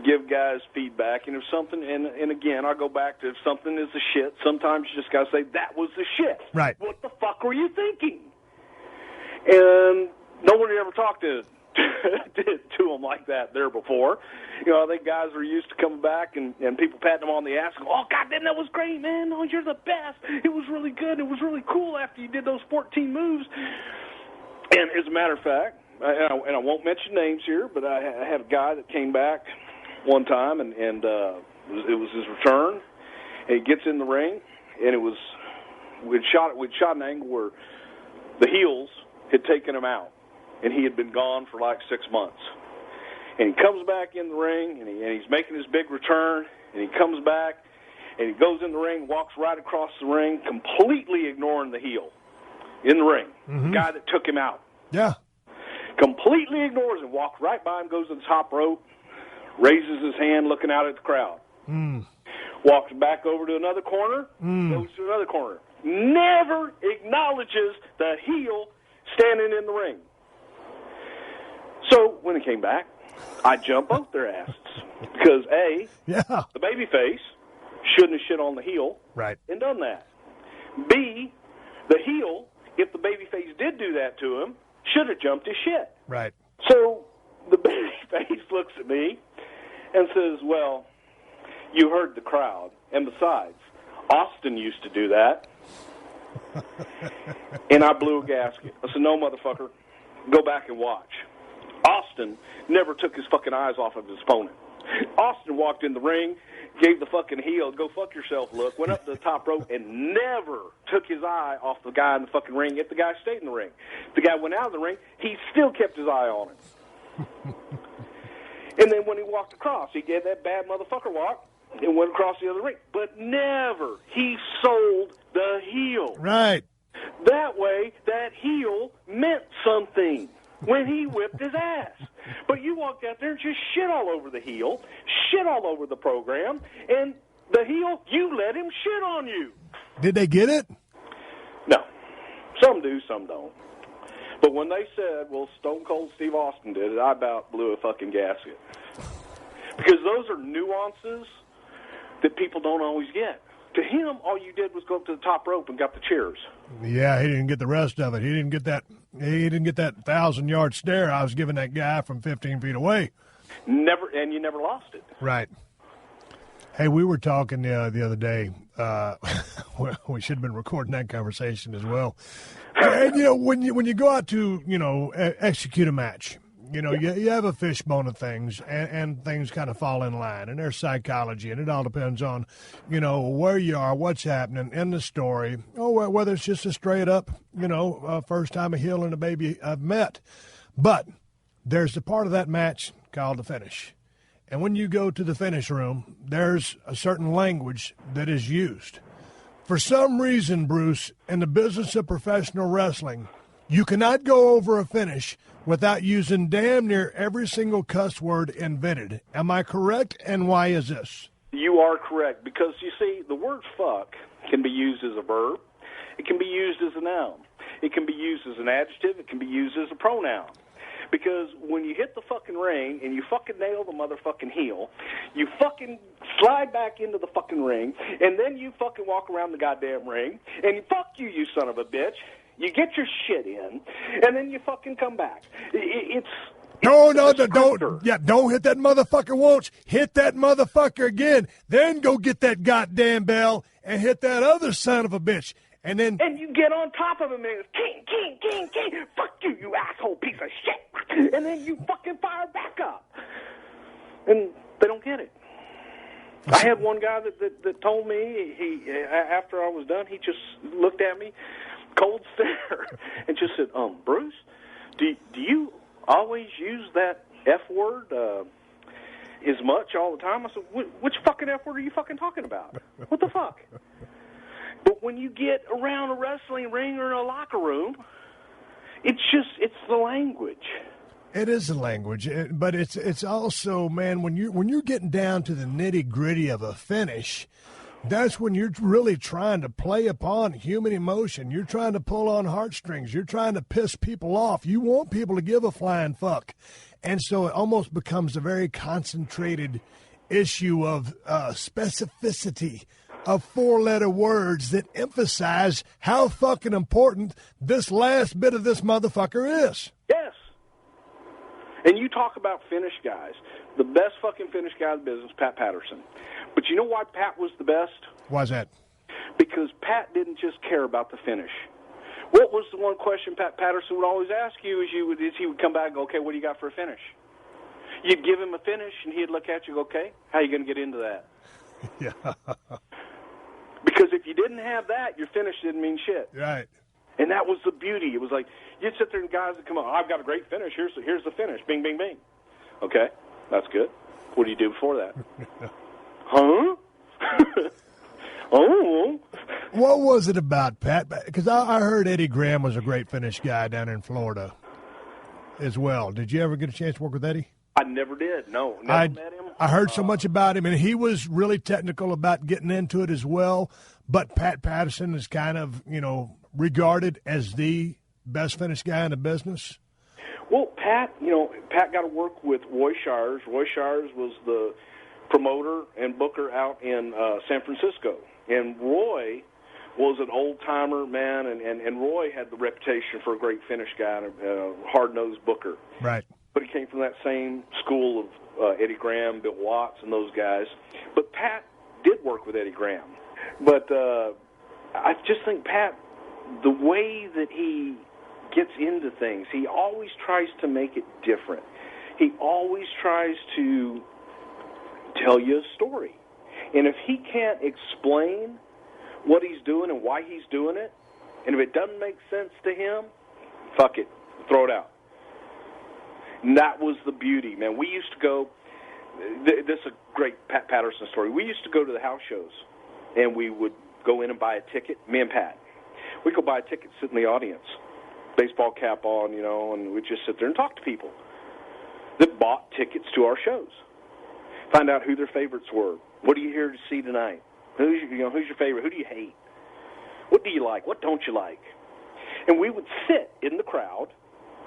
give guys feedback, and if something, and again, I'll go back to if something is the shit, sometimes you just got to say, that was the shit. Right. What the fuck were you thinking? And no one had ever talked to them like that there before. I think guys were used to coming back and people patting them on the ass and go, oh, goddamn, that was great, man. Oh, you're the best. It was really good. It was really cool after you did those 14 moves. And as a matter of fact, and I won't mention names here, but I had a guy that came back one time, and it was his return, and he gets in the ring, and we'd shot an angle where the heels had taken him out, and he had been gone for like 6 months. And he comes back in the ring, and he's making his big return, and he comes back, and he goes in the ring, walks right across the ring, completely ignoring the heel in the ring, the guy that took him out. Yeah. Completely ignores him, walks right by him, goes to the top rope, raises his hand looking out at the crowd. Walks back over to another corner, goes to another corner. Never acknowledges the heel standing in the ring. So when he came back, I jumped both their asses. Because, A, the babyface shouldn't have shit on the heel and done that. B, the heel, if the babyface did do that to him, should have jumped his shit. Right. So the babyface looks at me and says, well, you heard the crowd. And besides, Austin used to do that. And I blew a gasket. I said, no, motherfucker, go back and watch. Austin never took his fucking eyes off of his opponent. Austin walked in the ring, gave the fucking heel, go fuck yourself look, went up to the top rope, and never took his eye off the guy in the fucking ring if the guy stayed in the ring. If the guy went out of the ring, he still kept his eye on him. And then when he walked across, he gave that bad motherfucker walk and went across the other ring. But never, he sold the heel. Right. That way, that heel meant something when he whipped his ass. But you walked out there and just shit all over the heel, shit all over the program, and the heel, you let him shit on you. Did they get it? No. Some do, some don't. But when they said, well, Stone Cold Steve Austin did it, I about blew a fucking gasket. Because those are nuances that people don't always get. To him, all you did was go up to the top rope and got the cheers. Yeah, he didn't get the rest of it. He didn't get that 1,000-yard stare I was giving that guy from 15 feet away. Never, and you never lost it. Right. Hey, we were talking the other day. We should have been recording that conversation as well. And, when you go out to, execute a match, you have a fishbone of things, and things kind of fall in line, and there's psychology, and it all depends on, where you are, what's happening in the story, or whether it's just a straight up, first time a heel and a baby I've met. But there's the part of that match called the finish. And when you go to the finish room, there's a certain language that is used. For some reason, Bruce, in the business of professional wrestling, you cannot go over a finish without using damn near every single cuss word invented. Am I correct, and why is this? You are correct, because, you see, the word fuck can be used as a verb. It can be used as a noun. It can be used as an adjective. It can be used as a pronoun. Because when you hit the fucking ring and you fucking nail the motherfucking heel, you fucking slide back into the fucking ring, and then you fucking walk around the goddamn ring, and fuck you, you son of a bitch. You get your shit in, and then you fucking come back. Don't hit that motherfucker once. Hit that motherfucker again. Then go get that goddamn bell and hit that other son of a bitch. And you get on top of him and it's king, fuck you, you asshole piece of shit. And then you fucking fire back up. And they don't get it. I had one guy that told me, after I was done, he just looked at me, cold stare, and just said, Bruce, do you always use that F word as much all the time? I said, which fucking F word are you fucking talking about? What the fuck? But when you get around a wrestling ring or in a locker room, it's the language. It is the language, but it's also, man, when you're getting down to the nitty-gritty of a finish, that's when you're really trying to play upon human emotion. You're trying to pull on heartstrings. You're trying to piss people off. You want people to give a flying fuck. And so it almost becomes a very concentrated issue of specificity of four-letter words that emphasize how fucking important this last bit of this motherfucker is. Yes. And you talk about finish guys. The best fucking finish guy in the business, Pat Patterson. But you know why Pat was the best? Why's that? Because Pat didn't just care about the finish. What was the one question Pat Patterson would always ask you is he would come back and go, okay, what do you got for a finish? You'd give him a finish, and he'd look at you and go, okay, how are you going to get into that? Yeah. Because if you didn't have that, your finish didn't mean shit. Right. And that was the beauty. It was like, you'd sit there and guys would come on, I've got a great finish. Here's the finish. Bing, bing, bing. Okay, that's good. What do you do before that? Huh? Oh. What was it about, Pat? Because I heard Eddie Graham was a great finish guy down in Florida as well. Did you ever get a chance to work with Eddie? I never did. No, never met him. I heard so much about him, and he was really technical about getting into it as well. But Pat Patterson is kind of, regarded as the best finish guy in the business. Well, Pat got to work with Roy Shires. Roy Shires was the promoter and booker out in San Francisco. And Roy was an old-timer, man, and Roy had the reputation for a great finish guy and a hard-nosed booker. Right. But he came from that same school of Eddie Graham, Bill Watts, and those guys. But Pat did work with Eddie Graham. But I just think Pat, the way that he gets into things, he always tries to make it different. He always tries to tell you a story. And if he can't explain what he's doing and why he's doing it, and if it doesn't make sense to him, fuck it, throw it out. And that was the beauty, man. We used to go, this is a great Pat Patterson story. We used to go to the house shows, and we would go in and buy a ticket, me and Pat. We'd go buy a ticket, sit in the audience, baseball cap on, and we'd just sit there and talk to people that bought tickets to our shows. Find out who their favorites were. What are you here to see tonight? Who's your favorite? Who do you hate? What do you like? What don't you like? And we would sit in the crowd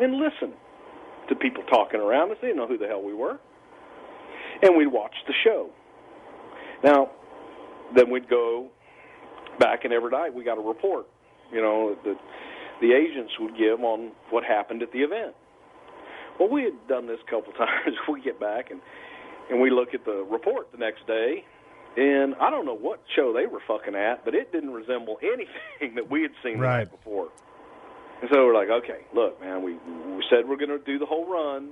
and listen to people talking around us. They didn't know who the hell we were. And we'd watch the show. Now, then we'd go back, and every night we got a report, that the agents would give on what happened at the event. Well, we had done this a couple times. We get back, and we look at the report the next day, And I don't know what show they were fucking at, but it didn't resemble anything that we had seen the night before. And so we're like, okay, look, man, we said we're going to do the whole run.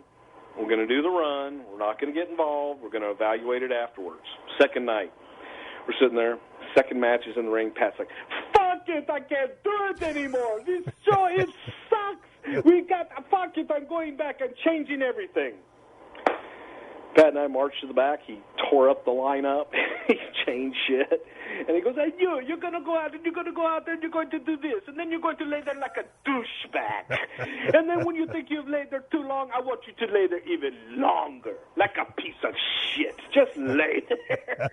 We're going to do the run. We're not going to get involved. We're going to evaluate it afterwards. Second night, we're sitting there. Second match is in the ring. Pat's like, fuck it, I can't do it anymore. This show, it sucks. Fuck it, I'm going back. I'm changing everything. Pat and I marched to the back. He tore up the lineup. He changed shit. And he goes, hey, you're going to go out and you're going to go out there and you're going to do this. And then you're going to lay there like a douchebag. And then when you think you've laid there too long, I want you to lay there even longer, like a piece of shit. Just lay there.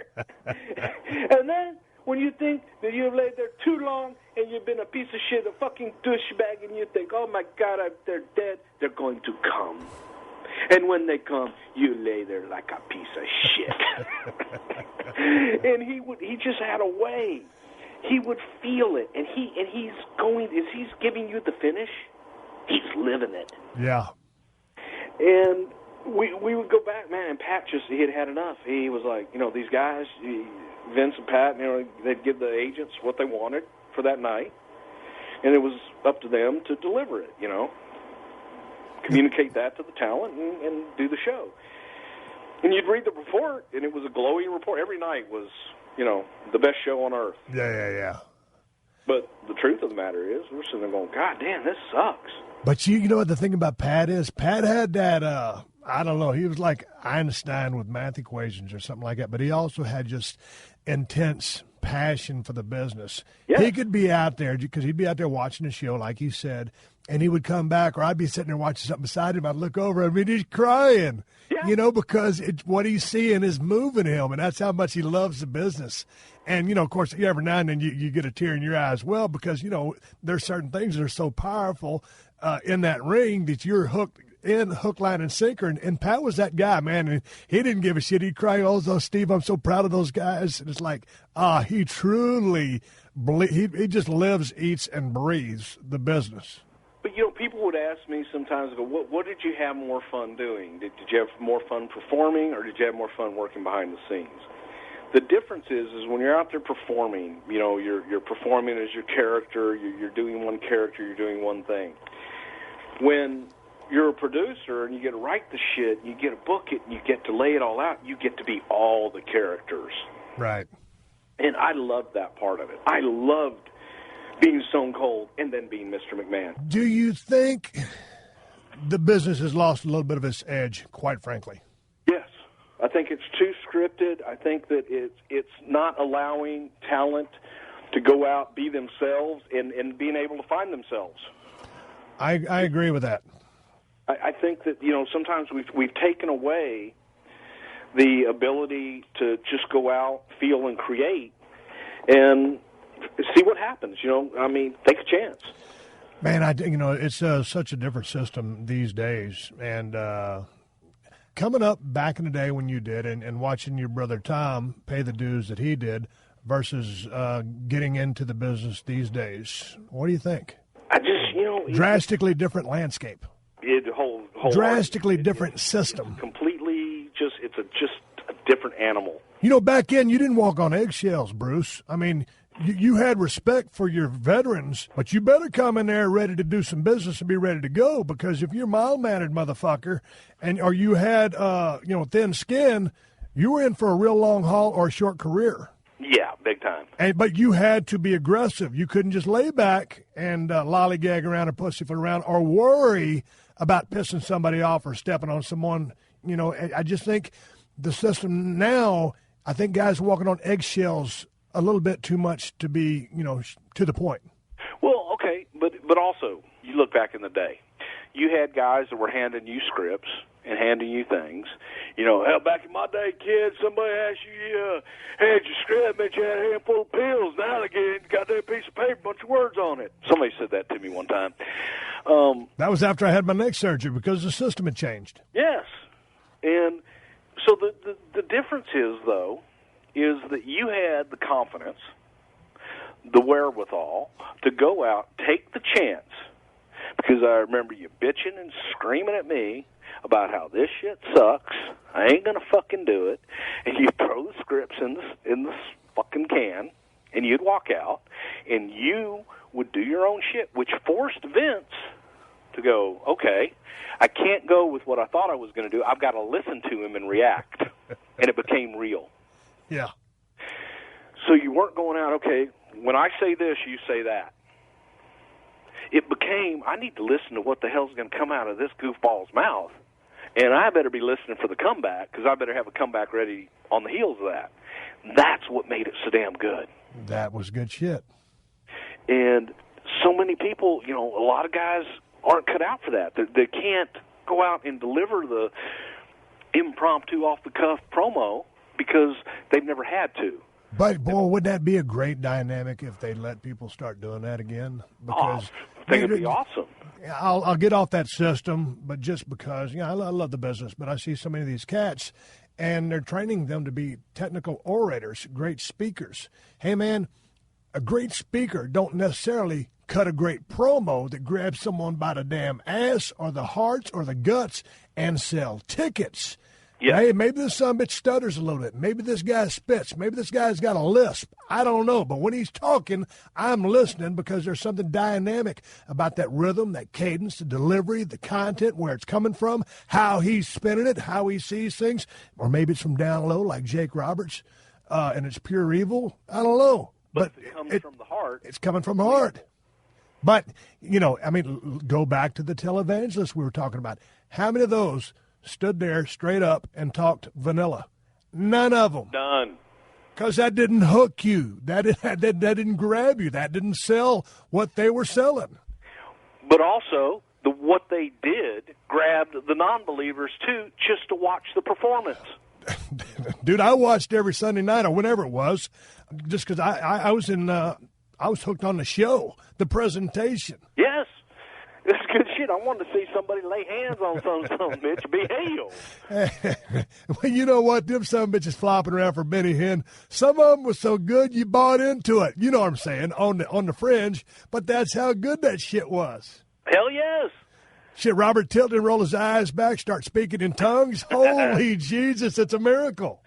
And then when you think that you've laid there too long and you've been a piece of shit, a fucking douchebag, and you think, oh, my God, they're dead, they're going to come. And when they come, you lay there like a piece of shit. And he just had a way. He would feel it, and he's giving you the finish. He's living it. Yeah. And we would go back, man, and Pat he had had enough. He was like, these guys, Vince and Pat, they'd give the agents what they wanted for that night, and it was up to them to deliver it, communicate that to the talent and do the show. And you'd read the report, and it was a glowing report. Every night was, the best show on earth. Yeah. But the truth of the matter is, we're sitting there going, God damn, this sucks. But you know what the thing about Pat is? Pat had that, I don't know, he was like Einstein with math equations or something like that, but he also had just intense passion for the business. Yes. He could be out there, because he'd be out there watching the show, like you said, and he would come back, or I'd be sitting there watching something beside him. I'd look over, and he's crying, because what he's seeing is moving him, and that's how much he loves the business. And, of course, every now and then you get a tear in your eye as well, because, there's certain things that are so powerful in that ring that you're hooked in, hook, line, and sinker. And Pat was that guy, man, and he didn't give a shit. He'd cry, oh, Steve, I'm so proud of those guys. And it's like, he truly, he just lives, eats, and breathes the business. But, people would ask me sometimes, what did you have more fun doing? Did you have more fun performing, or did you have more fun working behind the scenes? The difference is when you're out there performing, you're performing as your character, you're doing one character, you're doing one thing. When you're a producer and you get to write the shit, you get to book it, and you get to lay it all out, you get to be all the characters. Right. And I loved that part of it. I loved being Stone Cold and then being Mr. McMahon. Do you think the business has lost a little bit of its edge, quite frankly? Yes. I think it's too scripted. I think that it's not allowing talent to go out, be themselves, and being able to find themselves. I agree with that. I think that, sometimes we've taken away the ability to just go out, feel, and create, and see what happens. Take a chance. Man, it's such a different system these days. And coming up back in the day when you did, and watching your brother Tom pay the dues that he did versus getting into the business these days, what do you think? I just, drastically different landscape. Whole drastically different system. Completely, it's just a different animal. Back then you didn't walk on eggshells, Bruce. I mean, you had respect for your veterans, but you better come in there ready to do some business and be ready to go, because if you're mild-mannered motherfucker or you had thin skin, you were in for a real long haul or a short career. Yeah, big time. But you had to be aggressive. You couldn't just lay back and lollygag around or pussyfoot around or worry about pissing somebody off or stepping on someone. I just think the system now, I think guys walking on eggshells a little bit too much to be, to the point. Well, okay, but also, you look back in the day. You had guys that were handing you scripts and handing you things. Hell, back in my day, kid, somebody asked you, had your script, but you had a handful of pills. Now they got that piece of paper, bunch of words on it. Somebody said that to me one time. That was after I had my neck surgery because the system had changed. Yes. And so the difference is, though, is that you had the confidence, the wherewithal to go out, take the chance, because I remember you bitching and screaming at me about how this shit sucks. I ain't going to fucking do it. And you'd throw the scripts in the fucking can, and you'd walk out, and you would do your own shit, which forced Vince to go, okay, I can't go with what I thought I was going to do. I've got to listen to him and react. And it became real. Yeah. So you weren't going out, okay, when I say this, you say that. It became, I need to listen to what the hell's going to come out of this goofball's mouth. And I better be listening for the comeback, because I better have a comeback ready on the heels of that. That's what made it so damn good. That was good shit. And so many people, a lot of guys aren't cut out for that. They can't go out and deliver the impromptu, off-the-cuff promo because they've never had to. But, boy, would that be a great dynamic if they let people start doing that again? Because I think it'd be awesome. I'll get off that system, but just because, I love the business, but I see so many of these cats, and they're training them to be technical orators, great speakers. Hey, man, a great speaker don't necessarily cut a great promo that grabs someone by the damn ass or the hearts or the guts and sell tickets. Yeah. Hey, maybe this sumbitch stutters a little bit. Maybe this guy spits. Maybe this guy's got a lisp. I don't know. But when he's talking, I'm listening because there's something dynamic about that rhythm, that cadence, the delivery, the content, where it's coming from, how he's spinning it, how he sees things. Or maybe it's from down low like Jake Roberts, and it's pure evil. I don't know. But if it comes from the heart. It's coming from the heart. But, go back to the televangelists we were talking about. How many of those stood there straight up and talked vanilla? None of them. None. Because that didn't hook you. That didn't grab you. That didn't sell what they were selling. But also, what they did grabbed the non-believers, too, just to watch the performance. Dude, I watched every Sunday night or whenever it was, just because I was hooked on the show, the presentation. Yes. It's good shit. I wanted to see somebody lay hands on some bitch, be healed. Well, you know what? Them some bitches flopping around for Benny Hinn. Some of them was so good you bought into it. You know what I'm saying? On the fringe. But that's how good that shit was. Hell yes. Shit, Robert Tilton roll his eyes back, start speaking in tongues. Holy Jesus, it's a miracle.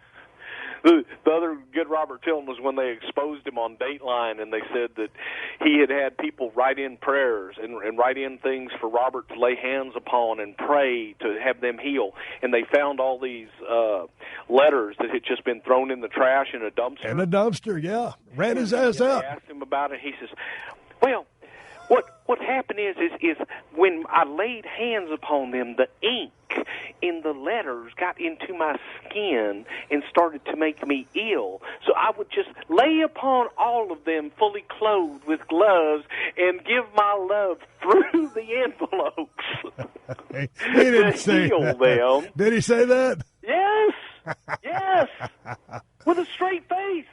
The other good Robert Tilton was when they exposed him on Dateline, and they said that he had people write in prayers and write in things for Robert to lay hands upon and pray to have them heal. And they found all these letters that had just been thrown in the trash in a dumpster. In a dumpster, yeah. Ran his ass out. They asked him about it. He says, well, what happened is when I laid hands upon them, the ink in the letters got into my skin and started to make me ill. So I would just lay upon all of them fully clothed with gloves and give my love through the envelopes. He didn't say that. Them. Did he say that? Yes. Yes. With a straight face.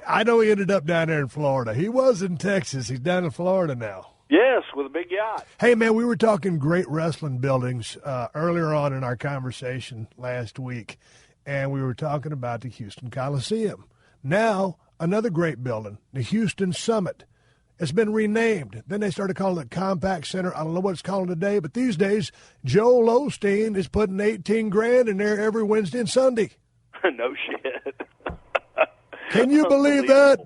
I know he ended up down there in Florida. He was in Texas. He's down in Florida now. Yes, with a big yacht. Hey, man, we were talking great wrestling buildings earlier on in our conversation last week, and we were talking about the Houston Coliseum. Now, another great building, the Houston Summit. It's been renamed. Then they started calling it Compact Center. I don't know what it's called today, but these days, Joel Osteen is putting $18,000 in there every Wednesday and Sunday. No shit. Can you believe that?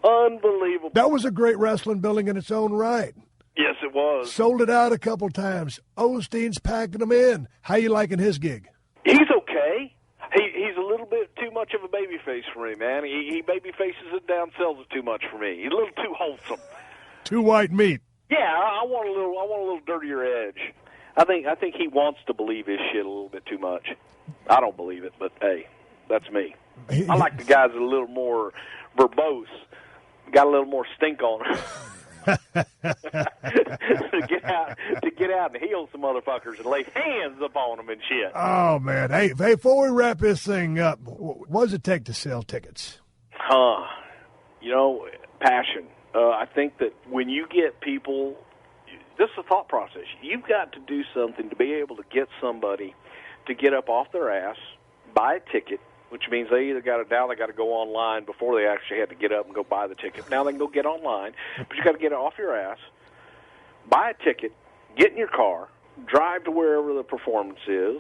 Unbelievable. That was a great wrestling building in its own right. Yes, it was. Sold it out a couple times. Osteen's packing them in. How you liking his gig? He's okay. He's a little bit too much of a babyface for me, man. He babyfaces it down, sells it too much for me. He's a little too wholesome. Too white meat. Yeah, I want a little dirtier edge. I think he wants to believe his shit a little bit too much. I don't believe it, but hey, that's me. I like the guys that are a little more verbose, got a little more stink on them. to get out and heal some motherfuckers and lay hands upon them and shit. Oh man, hey, before we wrap this thing up, what does it take to sell tickets? Passion. I think that when you get people, this is a thought process. You've got to do something to be able to get somebody to get up off their ass, buy a ticket, which means they either got to go online before they actually had to get up and go buy the ticket. Now they can go get online, but you got to get it off your ass, buy a ticket, get in your car, drive to wherever the performance is,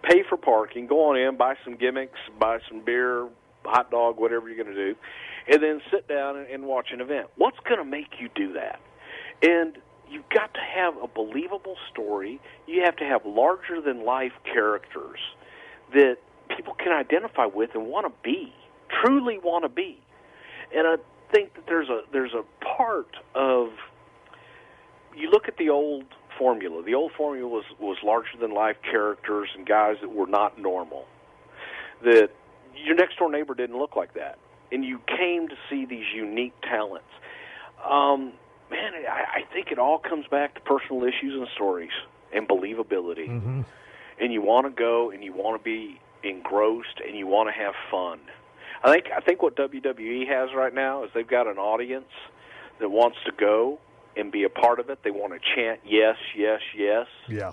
pay for parking, go on in, buy some gimmicks, buy some beer, hot dog, whatever you're going to do, and then sit down and watch an event. What's going to make you do that? And you've got to have a believable story. You have to have larger-than-life characters that people can identify with and want to be, truly want to be. And I think that there's a part of, you look at the old formula. The old formula was larger-than-life characters and guys that were not normal. That your next-door neighbor didn't look like that. And you came to see these unique talents. Man, I think it all comes back to personal issues and stories and believability. Mm-hmm. And you want to go and you want to be engrossed and you want to have fun. I think what WWE has right now is they've got an audience that wants to go and be a part of it. They want to chant yes, yes, yes. Yeah.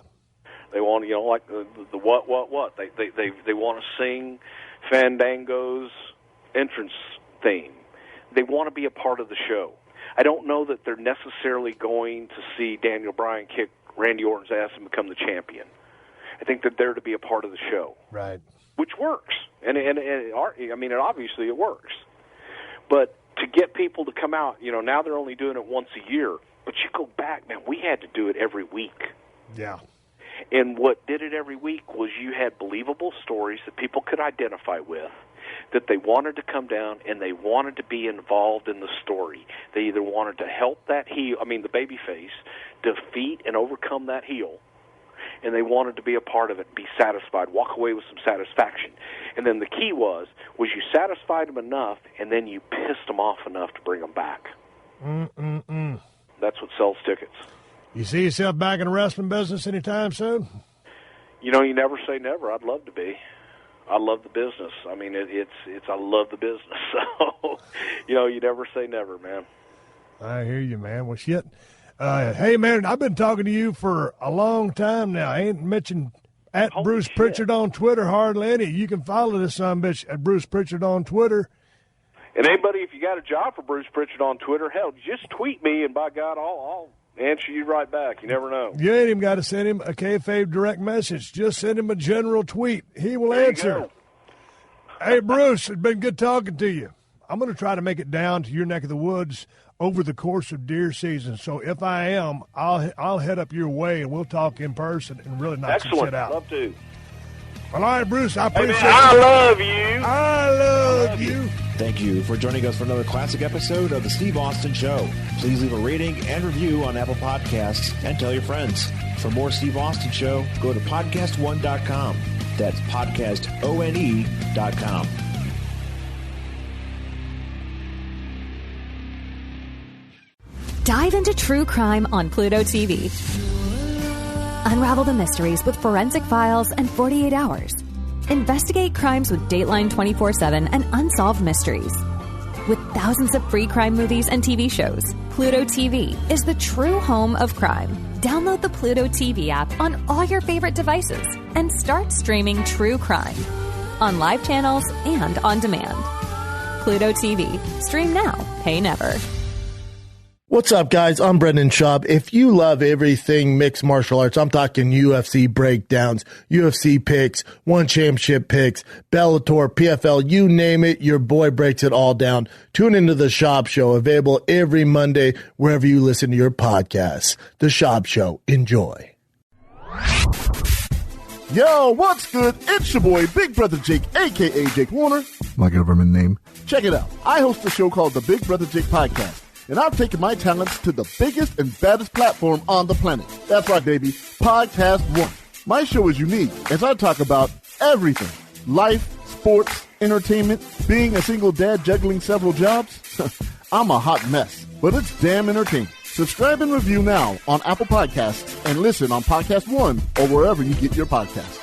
They want, like the what. They want to sing Fandango's entrance theme. They want to be a part of the show. I don't know that they're necessarily going to see Daniel Bryan kick Randy Orton's ass and become the champion. I think that they're to be a part of the show. Right. Which works. And obviously it works. But to get people to come out, now they're only doing it once a year. But you go back, man, we had to do it every week. Yeah. And what did it every week was you had believable stories that people could identify with, that they wanted to come down and they wanted to be involved in the story. They either wanted to help that heel, the babyface, defeat and overcome that heel, and they wanted to be a part of it, be satisfied, walk away with some satisfaction. And then the key was you satisfied them enough, and then you pissed them off enough to bring them back. That's what sells tickets. You see yourself back in the wrestling business anytime soon? You never say never. I'd love to be. I love the business. I love the business. So, you never say never, man. I hear you, man. Well, shit. Hey, man, I've been talking to you for a long time now. I ain't mentioned at Holy Bruce shit. Prichard on Twitter hardly any. You can follow this son bitch at Bruce Prichard on Twitter. And anybody, if you got a job for Bruce Prichard on Twitter, hell, just tweet me, and by God, I'll answer you right back. You never know. You ain't even got to send him a kayfabe direct message. Just send him a general tweet. He will answer. Hey, Bruce, it's been good talking to you. I'm going to try to make it down to your neck of the woods over the course of deer season. So if I am, I'll head up your way, and we'll talk in person and really knock some shit out. Love to. Well, all right, Bruce, I appreciate it. I love you. I love you. Thank you for joining us for another classic episode of The Steve Austin Show. Please leave a rating and review on Apple Podcasts and tell your friends. For more Steve Austin Show, go to PodcastOne.com. That's PodcastOne.com. Dive into true crime on Pluto TV. Unravel the mysteries with Forensic Files and 48 Hours. Investigate crimes with Dateline 24/7 and Unsolved Mysteries. With thousands of free crime movies and TV shows, Pluto TV is the true home of crime. Download the Pluto TV app on all your favorite devices and start streaming true crime on live channels and on demand. Pluto TV. Stream now. Pay never. What's up, guys? I'm Brendan Schaub. If you love everything mixed martial arts, I'm talking UFC breakdowns, UFC picks, one championship picks, Bellator, PFL, you name it, your boy breaks it all down. Tune into The Schaub Show, available every Monday wherever you listen to your podcasts. The Schaub Show. Enjoy. Yo, what's good? It's your boy, Big Brother Jake, a.k.a. Jake Warner, my government name. Check it out. I host a show called the Big Brother Jake Podcast, and I've taken my talents to the biggest and baddest platform on the planet. That's right, baby. PodcastOne. My show is unique as I talk about everything. Life, sports, entertainment, being a single dad juggling several jobs. I'm a hot mess, but it's damn entertaining. Subscribe and review now on Apple Podcasts and listen on PodcastOne or wherever you get your podcasts.